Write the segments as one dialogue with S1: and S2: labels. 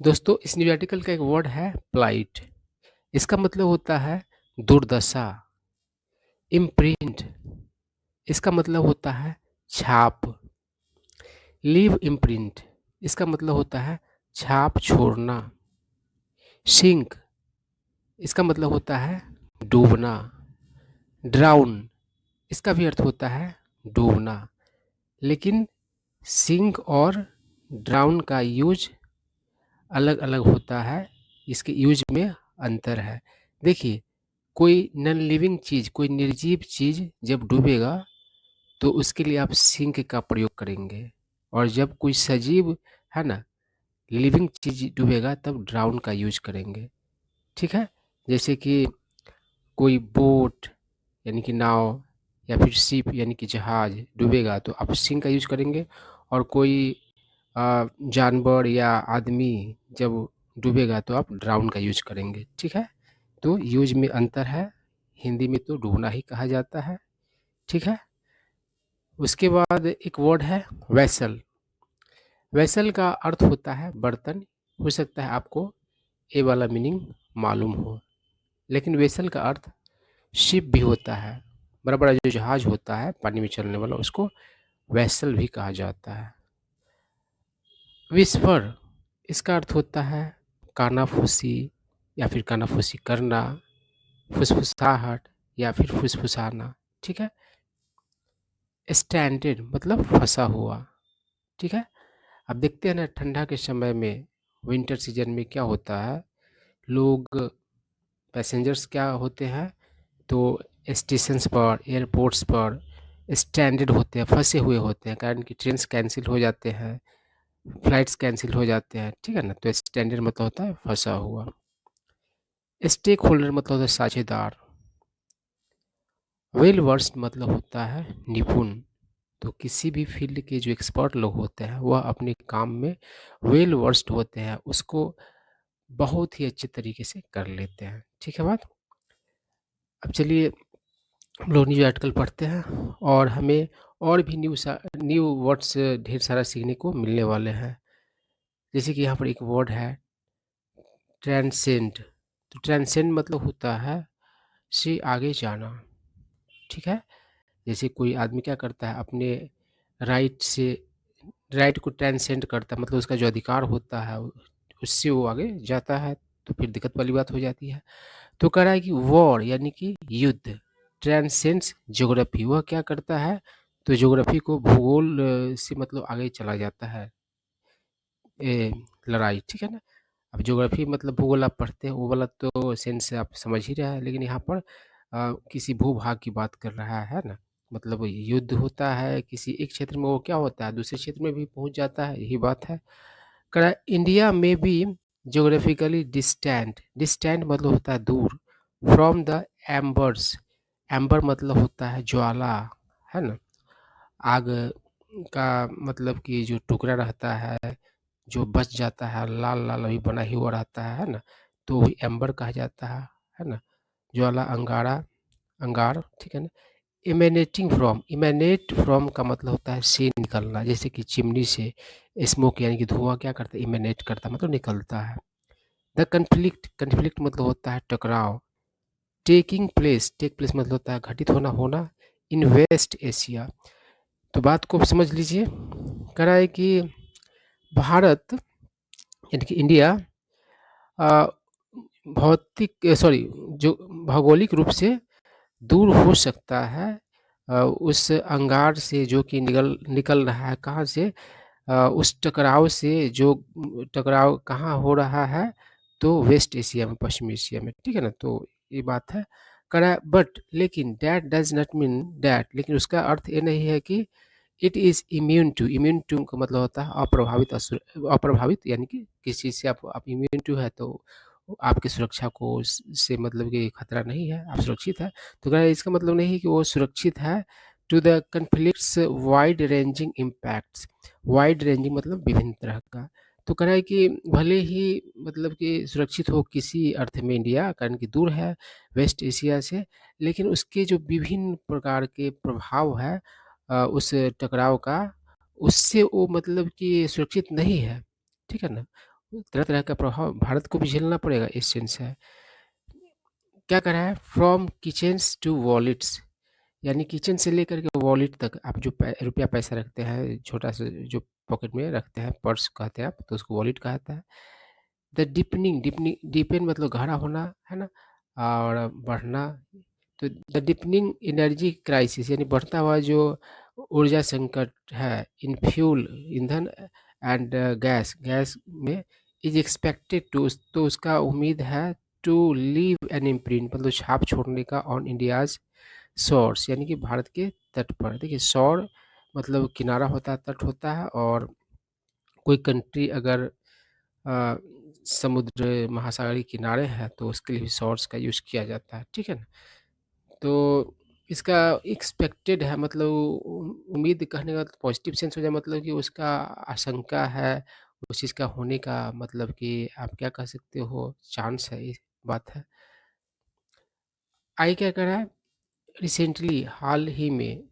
S1: दोस्तों इस news article का एक वर्ड है प्लाइट। इसका मतलब होता है दुर्दशा। इम्प्रिंट इसका मतलब होता है छाप। लीव इम्प्रिंट इसका मतलब होता है छाप छोड़ना। सिंक इसका मतलब होता है डूबना। ड्राउन इसका भी अर्थ होता है डूबना। लेकिन सिंक और ड्राउन का यूज अलग अलग होता है, इसके यूज में अंतर है। देखिए, कोई नॉन लिविंग चीज़, कोई निर्जीव चीज़ जब डूबेगा तो उसके लिए आप सिंक का प्रयोग करेंगे, और जब कोई सजीव है ना, लिविंग चीज़ डूबेगा तब ड्राउन का यूज करेंगे। ठीक है। जैसे कि कोई बोट यानी कि नाव, या फिर शिप यानी कि जहाज डूबेगा तो आप सिंक का यूज करेंगे, और कोई जानवर या आदमी जब डूबेगा तो आप ड्राउन का यूज करेंगे। ठीक है। तो यूज में अंतर है। हिंदी में तो डूबना ही कहा जाता है। ठीक है। उसके बाद एक वर्ड है वेसल। वेसल का अर्थ होता है बर्तन। हो सकता है आपको ए वाला मीनिंग मालूम हो, लेकिन वेसल का अर्थ शिप भी होता है। बड़ा बड़ा जो जहाज होता है पानी में चलने वाला, उसको वेसल भी कहा जाता है। विस्पर इसका अर्थ होता है कानाफूसी, या फिर कानाफूसी करना, फुसफुसाहट या फिर फुसफुसाना। ठीक है। स्टैंडर्ड मतलब फंसा हुआ। ठीक है। अब देखते हैं ना, ठंडा के समय में, विंटर सीजन में क्या होता है, लोग, पैसेंजर्स क्या होते हैं, तो स्टेशंस पर, एयरपोर्ट्स पर स्टैंडर्ड होते हैं, फंसे हुए होते हैं, कारण कि ट्रेन कैंसिल हो जाते हैं, फ्लाइट्स कैंसिल हो जाते हैं। ठीक है ना। तो स्टैंडर्ड मतलब होता है फंसा हुआ। स्टेक होल्डर मतलब होता है साझेदार। वेल वर्स्ड मतलब होता है निपुण। तो किसी भी फील्ड के जो एक्सपर्ट लोग होते हैं वह अपने काम में वेल वर्स्ड होते हैं, उसको बहुत ही अच्छे तरीके से कर लेते हैं। ठीक है बात। अब चलिए हम लोग न्यूज आर्टिकल पढ़ते हैं, और हमें और भी न्यू वर्ड्स ढेर सारा सीखने को मिलने वाले हैं। जैसे कि यहाँ पर एक वर्ड है ट्रांसेंड। तो ट्रांसेंड मतलब होता है से आगे जाना। ठीक है। जैसे कोई आदमी क्या करता है, अपने राइट से, राइट को ट्रांसेंड करता है, मतलब उसका जो अधिकार होता है उससे वो आगे जाता है, तो फिर दिक्कत वाली बात हो जाती है। तो कह रहा है कि वॉर यानी कि युद्ध ट्रांसेंड्स ज्योग्राफी, वह क्या करता है, तो ज्योग्राफी को, भूगोल से मतलब आगे चला जाता है लड़ाई। ठीक है ना। अब ज्योग्राफी मतलब भूगोल आप पढ़ते हैं, वो वाला तो सेंस से आप समझ ही रहे हैं, लेकिन यहाँ पर किसी भूभाग की बात कर रहा है ना। मतलब युद्ध होता है किसी एक क्षेत्र में, वो क्या होता है दूसरे क्षेत्र में भी पहुंच जाता है, यही बात है। कह इंडिया में भी ज्योग्राफिकली डिस्टेंट। डिस्टेंट मतलब होता है दूर। From the एम्बर्स। एम्बर मतलब होता है ज्वाला, है ना। आग का मतलब कि जो टुकड़ा रहता है, जो बच जाता है, लाल लाल अभी बना ही हुआ रहता है ना, तो वही एम्बर कहा जाता है ना। ज्वाला अंगारा, अंगार। ठीक है ना। इमेनेटिंग फ्रॉम, इमेनेट फ्रॉम का मतलब होता है से निकलना। जैसे कि चिमनी से स्मोक यानी कि धुआं क्या करता है, इमेनेट करता है, मतलब निकलता है। द कन्फ्लिक्ट, कन्फ्लिक्ट मतलब होता है टकराव। टेकिंग प्लेस, टेक प्लेस मतलब होता है घटित होना, होना। इन वेस्ट एशिया, तो बात को समझ लीजिए। कह रहा है कि भारत यानी कि इंडिया अ, भौतिक सॉरी जो भौगोलिक रूप से दूर हो सकता है उस अंगार से जो कि निकल निकल रहा है, कहाँ से, उस टकराव से, जो टकराव कहाँ हो रहा है, तो वेस्ट एशिया में, पश्चिमी एशिया में। ठीक है ना। तो ये बात है। करा बट लेकिन that does not mean that, लेकिन उसका अर्थ ये नहीं है कि it is immune to. Immune to का मतलब होता है अप्रभावित, अप्रभावित यानी कि किसी चीज़ से आप इम्यून टू है, तो आपकी सुरक्षा को से मतलब कि खतरा नहीं है, आप सुरक्षित है। तो कह रहा है इसका मतलब नहीं है कि वो सुरक्षित है to the conflicts wide ranging impacts. Wide ranging मतलब विभिन्न तरह का। तो कह रहा है कि भले ही मतलब कि सुरक्षित हो किसी अर्थ में इंडिया, कारण कि दूर है वेस्ट एशिया से, लेकिन उसके जो विभिन्न प्रकार के प्रभाव है उस टकराव का, उससे वो मतलब कि सुरक्षित नहीं है। ठीक है ना। तरह-तरह का प्रभाव भारत को भी झेलना पड़ेगा, इस सेंस है। क्या करा है, फ्रॉम किचन्स टू वॉलेट्स, यानी किचन से लेकर के वॉलेट तक आप जो रुपया पैसा रखते हैं, छोटा सा जो पॉकेट में रखते हैं, पर्स कहते हैं आप, तो उसको वॉलेट कहता है। द डीपनिंग मतलब गहरा होना है ना, और बढ़ना। तो द डीपनिंग एनर्जी क्राइसिस, यानी बढ़ता हुआ जो ऊर्जा संकट है इन फ्यूल, ईंधन एंड गैस गैस में, इज एक्सपेक्टेड टू, तो उसका उम्मीद है टू लीव एन इम्प्रिंट, मतलब छाप छोड़ने का, ऑन इंडियाज शोर्स, यानी कि भारत के तट पर। देखिए शोर मतलब किनारा होता है, तट होता है, और कोई कंट्री अगर अ, समुद्र महासागरीय किनारे है तो उसके लिए भी शॉर्ट्स का यूज़ किया जाता है, ठीक है ना। तो इसका एक्सपेक्टेड है, मतलब उम्मीद कहने का पॉजिटिव सेंस हो जाए, मतलब कि उसका आशंका है, उस चीज़ का होने का, मतलब कि आप क्या कह सकते हो, चांस है, ये बात है। आई क्या कर रहा है, रिसेंटली हाल ही में,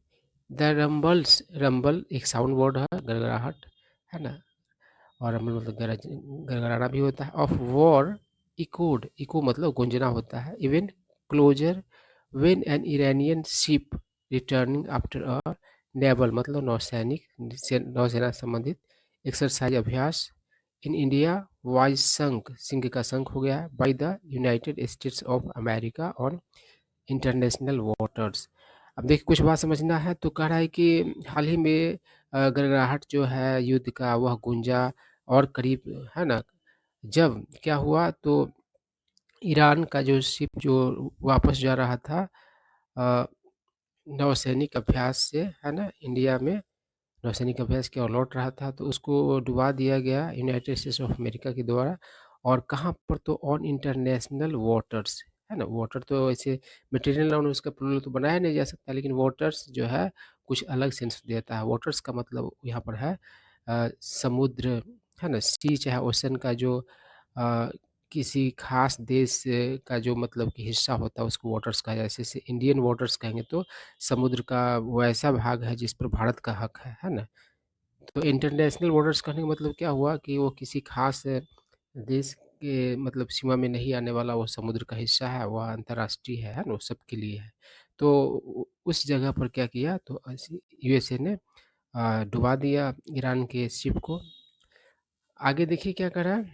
S1: द रंबल्स, रंबल एक साउंड वर्ड है, गड़गड़ाहट, है ना, और रंबल मतलब गड़गड़ाना भी होता है, ऑफ वॉर इकोड, इको मतलब गूंजना होता है, even closer when an Iranian ship returning after a naval मतलब नौसैनिक, नौसेना संबंधित एक्सरसाइज अभ्यास इन इंडिया वाज संक, सिंह का संक हो गया है, by the United States of America on international waters. अब देखिए कुछ बात समझना है, तो कह रहा है कि हाल ही में गड़गड़ाहट जो है युद्ध का वह गूंजा, और करीब है ना, जब क्या हुआ तो ईरान का जो शिप जो वापस जा रहा था अ, नौसैनिक अभ्यास से, है ना, इंडिया में नौसैनिक अभ्यास की ओर लौट रहा था, तो उसको डुबा दिया गया यूनाइटेड स्टेट्स ऑफ अमेरिका के द्वारा। और कहाँ पर, तो ऑन इंटरनेशनल वाटर्स, है ना। वाटर तो ऐसे मटेरियल नाउन, उसका प्लूरल तो बनाया नहीं जा सकता, लेकिन वाटर्स जो है कुछ अलग सेंस देता है। वाटर्स का मतलब यहाँ पर है समुद्र, है ना, सी चाहे ओशन का जो अ, किसी खास देश का जो मतलब कि हिस्सा होता है उसको वाटर्स कहा जाए। जैसे इंडियन वाटर्स कहेंगे तो समुद्र का वैसा भाग है जिस पर भारत का हक है ना। तो इंटरनेशनल बॉर्डर्स कहने का मतलब क्या हुआ कि वो किसी खास देश के मतलब सीमा में नहीं आने वाला, वो समुद्र का हिस्सा है, वह अंतर्राष्ट्रीय है ना, वो सबके लिए है। तो उस जगह पर क्या किया, तो यूएसए ने डुबा दिया ईरान के शिप को। आगे देखिए क्या करा,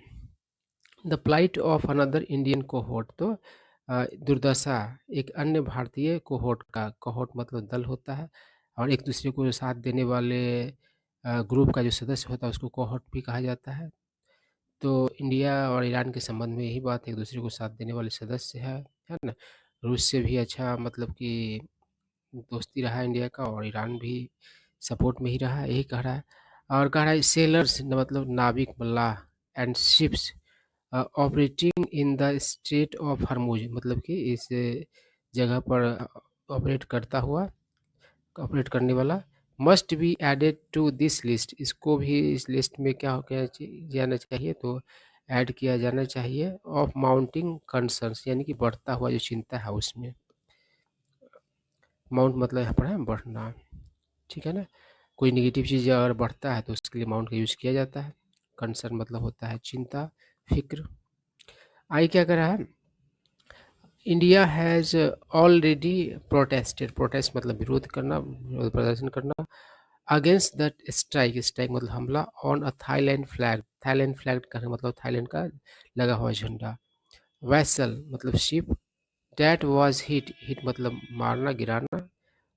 S1: the plight of another Indian cohort, तो दुर्दशा एक अन्य भारतीय कोहोर्ट का, कोहोर्ट मतलब दल होता है, और एक दूसरे को साथ देने वाले ग्रुप का जो सदस्य होता है उसको कोहोर्ट भी कहा जाता है। तो इंडिया और ईरान के संबंध में यही बात है, एक दूसरे को साथ देने वाले सदस्य है ना। रूस से भी अच्छा मतलब कि दोस्ती रहा है इंडिया का, और ईरान भी सपोर्ट में ही रहा है, यही कह रहा है। और कह रहा है सेलर्स मतलब नाविक मल्लाह and ships operating in the strait of Hormuz, मतलब कि इस जगह पर ऑपरेट करता हुआ, ऑपरेट करने वाला, must be added to this list, इसको भी इस लिस्ट में क्या हो क्या जाना चाहिए, तो ऐड किया जाना चाहिए, ऑफ माउंटिंग कंसर्न्स, यानी कि बढ़ता हुआ जो चिंता है उसमें। माउंट मतलब यहाँ पर है बढ़ना, ठीक है ना। कोई निगेटिव चीज़ अगर बढ़ता है तो उसके लिए माउंट का यूज़ किया जाता है। कंसर्न मतलब होता है चिंता, फिक्र। आई क्या कर रहा है, India has already protested, protest मतलब विरोध करना, विरोध प्रदर्शन करना, अगेंस्ट दैट स्ट्राइक, स्ट्राइक मतलब हमला, on a Thailand flag, Thailand flag का मतलब थाईलैंड का लगा हुआ झंडा, वैसल मतलब ship, that was hit, hit मतलब मारना गिराना,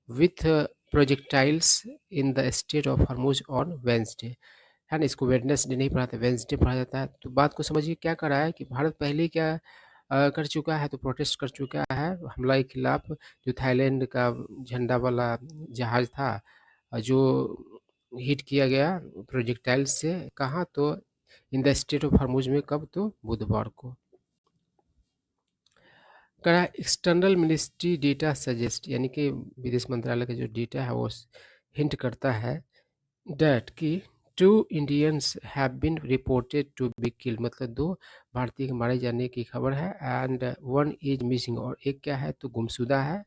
S1: with projectiles in the strait of Hormuz on Wednesday, है ना। इसको वेडनेसडे नहीं पढ़ाते, वेंसडे पढ़ा जाता है। तो बात को समझिए क्या कर रहा है कि भारत पहले क्या कर चुका है, तो प्रोटेस्ट कर चुका है हमला के खिलाफ, जो थाईलैंड का झंडा वाला जहाज था जो हिट किया गया प्रोजेक्टाइल से, कहाँ तो इन द स्टेट ऑफ हरमुज में, कब तो बुधवार को। करा एक्सटर्नल मिनिस्ट्री डेटा सजेस्ट, यानी कि विदेश मंत्रालय का जो डेटा है वो हिंट करता है डैट कि two Indians have been reported to be killed, मतलब दो भारतीय के मारे जाने की खबर है, एंड वन इज मिसिंग, और एक क्या है तो गुमशुदा है,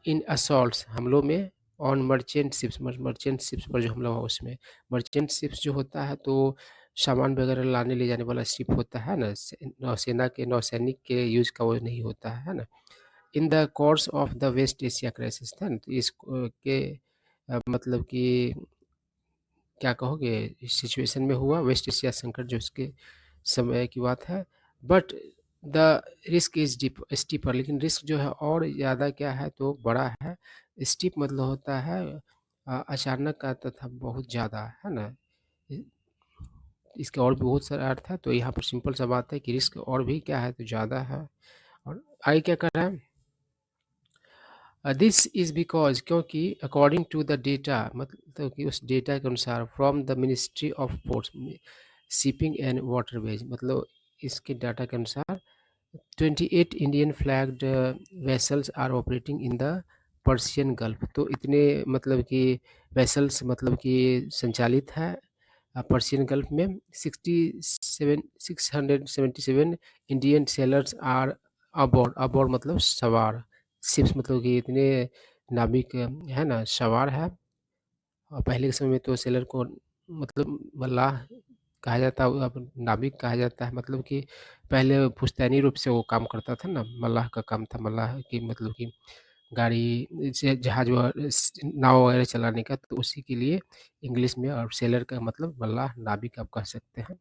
S1: इन असॉल्ट्स हमलों में, on merchant ships, merchant ships पर जो हमला हुआ उसमें। मर्चेंट शिप्स जो होता है तो सामान वगैरह लाने ले जाने वाला शिप होता है ना, नौसेना के नौसैनिक के यूज़ का वो नहीं होता है ना। In the course of the West Asia crisis था ना, तो इस के मतलब कि क्या कहोगे, इस सिचुएशन में हुआ वेस्ट एशिया संकट जो उसके समय की बात है। But the risk is deep steeper, लेकिन रिस्क जो है और ज़्यादा क्या है तो बड़ा है। स्टीप मतलब होता है अचानक का तथा बहुत ज़्यादा, है ना। इसके और भी बहुत सारा अर्थ है, तो यहाँ पर सिंपल सा बात है कि रिस्क और भी क्या है तो ज़्यादा है। और आगे क्या कर रहा है, दिस इज़ बिकॉज, क्योंकि अकॉर्डिंग टू द डेटा, मतलब कि उस डेटा के अनुसार, from the ministry of ports shipping and waterways, मतलब इसके डाटा के अनुसार 28 Indian flagged vessels are operating in the Persian Gulf. तो इतने मतलब कि वेसल्स मतलब कि संचालित है पर्शियन गल्फ में। 677 Indian sailors are aboard, aboard मतलब सवार, शिप्स मतलब कि इतने नाविक है ना सवार है। और पहले के समय में तो सेलर को मतलब मल्लाह कहा जाता है, अब नाविक कहा जाता है। मतलब कि पहले पुश्तैनी रूप से वो काम करता था ना, मल्लाह का काम था, मल्लाह की मतलब कि गाड़ी से जहाज नाव वगैरह चलाने का, तो उसी के लिए इंग्लिश में, और सेलर का मतलब मल्लाह नाविक आप कह सकते हैं।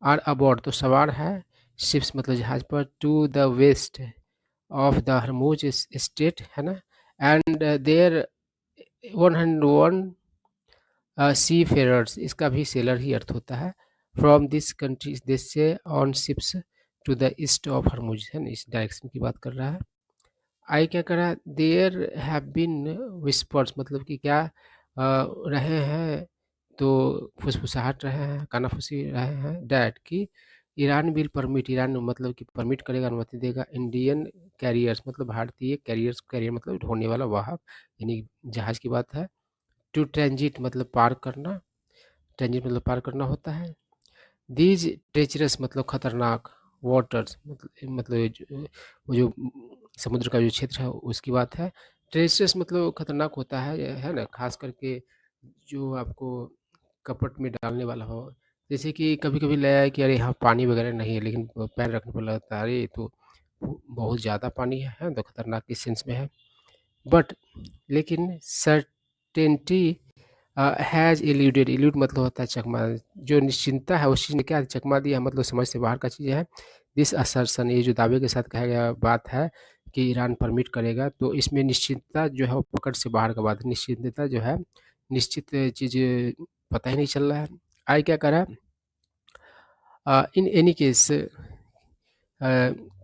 S1: आर अबॉर्ड तो सवार है, शिप्स मतलब जहाज पर, to the west of the Hormuz strait, है ना। एंड देयर 101 सी फेरर्स, इसका भी सेलर ही अर्थ होता है। फ्रॉम दिस कंट्री, देश से, on ships to the east of Hormuz, है ना, इस डायरेक्शन की बात कर रहा है। आई क्या कर रहा है, देयर हैव बीन विस्पर्स, मतलब कि क्या रहे हैं तो फुसफुसाहट रहे हैं, कानाफूसी रहे हैं, डैट कि ईरान विल परमिट, ईरान मतलब कि परमिट करेगा, अनुमति देगा, इंडियन कैरियर्स मतलब भारतीय कैरियर्स, कैरियर मतलब ढोने वाला वाहक यानी जहाज की बात है, टू ट्रांजिट मतलब पार करना, ट्रांजिट मतलब पार करना होता है। दीज ट्रेचरस मतलब खतरनाक, वाटर्स मतलब वो जो समुद्र का जो क्षेत्र है उसकी बात है। ट्रेचरस मतलब खतरनाक होता है ना, खास करके जो आपको कपट में डालने वाला हो। जैसे कि कभी कभी लगा है कि अरे यहाँ पानी वगैरह नहीं है, लेकिन पैर रखने पर लगता है अरे ये तो बहुत ज़्यादा पानी है, तो खतरनाक इस सेंस में है। बट लेकिन सर्टेनिटी हैज़ एल्यूडेड, एल्यूड मतलब होता है चकमा, जो निश्चिंतता है उस चीज़ ने क्या चकमा दिया, मतलब समझ से बाहर का चीज़ है। दिस असर्शन, ये जो दावे के साथ कहा गया बात है कि ईरान परमिट करेगा, तो इसमें निश्चितता जो है वो पकड़ से बाहर का बात है। निश्चितता जो है, निश्चित चीज़ पता ही नहीं चल रहा है। आई क्या करा, इन एनी केस,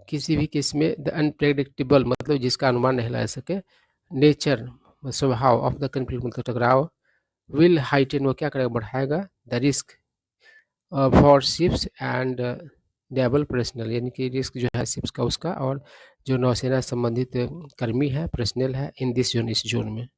S1: किसी भी केस में, द अनप्रेडिक्टेबल मतलब जिसका अनुमान नहीं लगा सके, नेचर स्वभाव ऑफ द कन्फ्लिक्ट मतलब टकराव, विल हाइटेन वो क्या करेगा बढ़ाएगा, the risk for ships and naval personal, यानी कि रिस्क जो है शिप्स का उसका, और जो नौसेना संबंधित कर्मी है, पर्सनल है, इन दिस जोन, इस जोन में।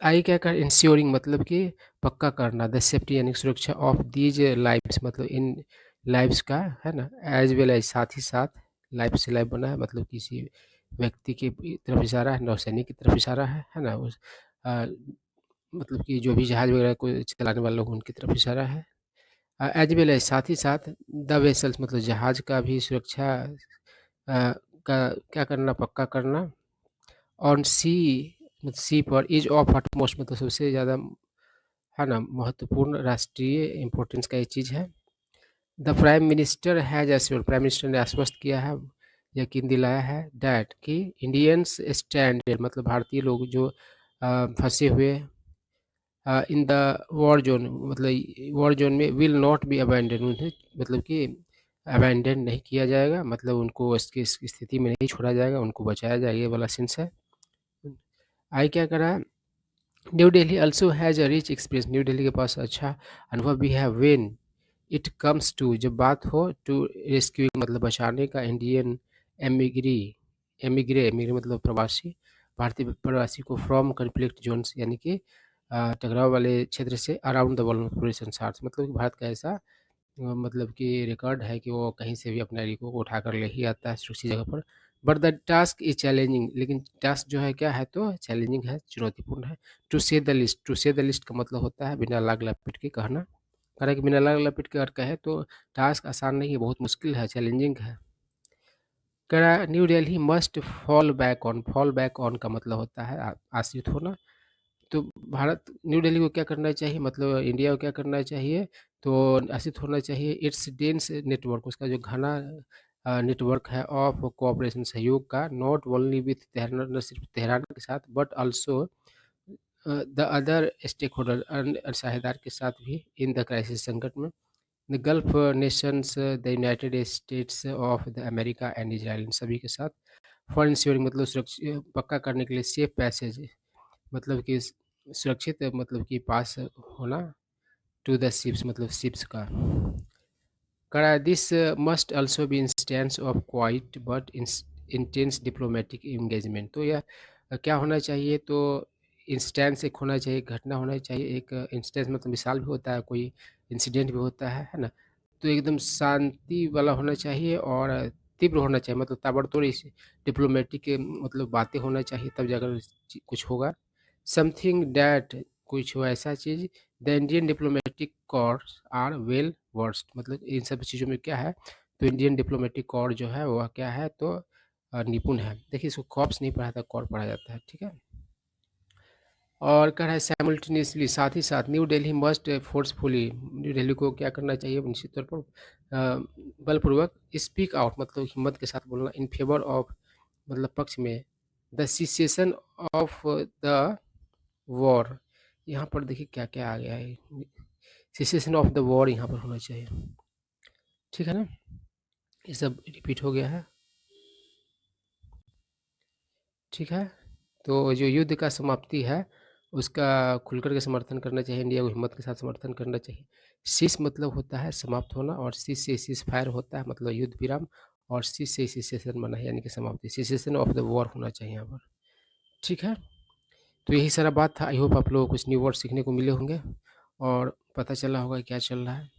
S1: आई क्या कर, इंश्योरिंग मतलब कि पक्का करना, द सेफ्टी यानी सुरक्षा, ऑफ दीज लाइफ्स मतलब इन लाइफ्स का, है ना, एज वेल एज साथ ही साथ, लाइफ से लाइफ बना है मतलब किसी व्यक्ति की तरफ इशारा है, नौसैनिक की तरफ इशारा है ना, उस मतलब कि जो भी जहाज वगैरह को चलाने वाले लोग उनकी तरफ इशारा है। एज वेल एज साथ ही साथ, द वेसल्स मतलब जहाज का भी सुरक्षा का क्या करना, पक्का करना, ऑन सी मतलब सी पर, इज ऑफ अटमोस्ट मतलब सबसे ज़्यादा, है ना, महत्वपूर्ण राष्ट्रीय इम्पोर्टेंस का ये चीज़ है। The prime minister has assured, prime minister ने आश्वस्त किया है, यकीन दिलाया है, डैट कि इंडियंस स्टैंड मतलब भारतीय लोग जो फंसे हुए इन द वॉर जोन, मतलब वॉर जोन में, विल नॉट बी अबैंडन, उन्हें मतलब कि अबैंडन नहीं किया जाएगा, मतलब उनको इसकी इस स्थिति में नहीं छोड़ा जाएगा, उनको बचाया जाएगा, ये वाला सेंस है। आई क्या करा, new Delhi also has a rich experience, new Delhi के पास अच्छा अनुभव भी है, वेन इट कम्स टू जब बात हो, टू रेस्क्यूइंग मतलब बचाने का, इंडियन एमिग्री, एमिग्रे मतलब प्रवासी, भारतीय प्रवासी को, फ्रॉम कन्फ्लिक्ट जोन्स यानी कि टकराव वाले क्षेत्र से, अराउंड द वर्ल्ड पूरे संसार से, मतलब कि भारत का ऐसा मतलब कि रिकॉर्ड है कि वो कहीं से भी अपने एरिको को उठा कर ले ही आता है सुरक्षित जगह पर। But the task is challenging, लेकिन टास्क जो है क्या है तो चैलेंजिंग है, चुनौतीपूर्ण है। टू से द लिस्ट, टू से द लिस्ट का मतलब होता है बिना लाग लपेट के कहना। कह रहा है कि बिना लग लपेट के अगर कहे तो टास्क आसान नहीं है, बहुत मुश्किल है, चैलेंजिंग है। कह रहा है new Delhi must fall back on का मतलब होता है आश्रित होना। तो भारत न्यू दिल्ली को क्या करना चाहिए, मतलब इंडिया को क्या करना चाहिए, तो आश्रित होना चाहिए इट्स डेंस नेटवर्क, उसका जो घना नेटवर्क है ऑफ कोऑपरेशन, सहयोग का, नॉट ओनली विथ तेहरान, न सिर्फ तेहरान के साथ, but also the other stakeholder, अन्य साझेदार के साथ भी इन द क्राइसिस, संकट में, the Gulf nations, the United States of the America and Israel, इन सभी के साथ, फॉर इंश्योरिंग मतलब सुरक्षित पक्का करने के लिए, सेफ पैसेज मतलब कि सुरक्षित मतलब कि पास होना, टू द शिप्स मतलब शिप्स का। करा this must also be instance of quite but intense diplomatic engagement. तो यह क्या होना चाहिए, तो इंस्टेंस एक होना चाहिए, घटना होना चाहिए, एक इंस्टेंस मतलब मिसाल भी होता है, कोई इंसिडेंट भी होता है ना। तो एकदम शांति वाला होना चाहिए और तीव्र होना चाहिए, मतलब ताबड़तोड़ इस डिप्लोमेटिक मतलब बातें होना चाहिए, तब जाकर कुछ होगा। समथिंग डैट, कुछ हो ऐसा चीज़, the Indian diplomatic corps are well versed, मतलब इन सब चीज़ों में क्या है, तो इंडियन डिप्लोमेटिक कॉर्प जो है वह क्या है, तो निपुण है। देखिए इसको कॉर्प्स नहीं पढ़ा था, कॉर्प पढ़ा जाता है, ठीक है। और कह रहा है साइमल्टेनियसली, साथ ही साथ, new Delhi must forcefully, new Delhi को क्या करना चाहिए निश्चित तौर पर बलपूर्वक, स्पीक आउट मतलब हिम्मत के साथ बोलना, इन फेवर ऑफ मतलब पक्ष में, the cessation of the war, यहाँ पर देखिए क्या क्या आ गया है, सिसेशन ऑफ द वॉर यहाँ पर होना चाहिए, ठीक है ना, ये सब रिपीट हो गया है, ठीक है। तो जो युद्ध का समाप्ति है उसका खुलकर के समर्थन करना चाहिए, इंडिया को हिम्मत के साथ समर्थन करना चाहिए। शीश मतलब होता है समाप्त होना, और शीश से शीश फायर होता है मतलब युद्ध विराम, और शीश से सिसेशन बना है यानी कि समाप्ति, सिसेशन ऑफ द वॉर होना चाहिए यहाँ पर, ठीक है। तो यही सारा बात था, आई होप आप लोगों को कुछ न्यू वर्ड सीखने को मिले होंगे और पता चला होगा क्या चल रहा है।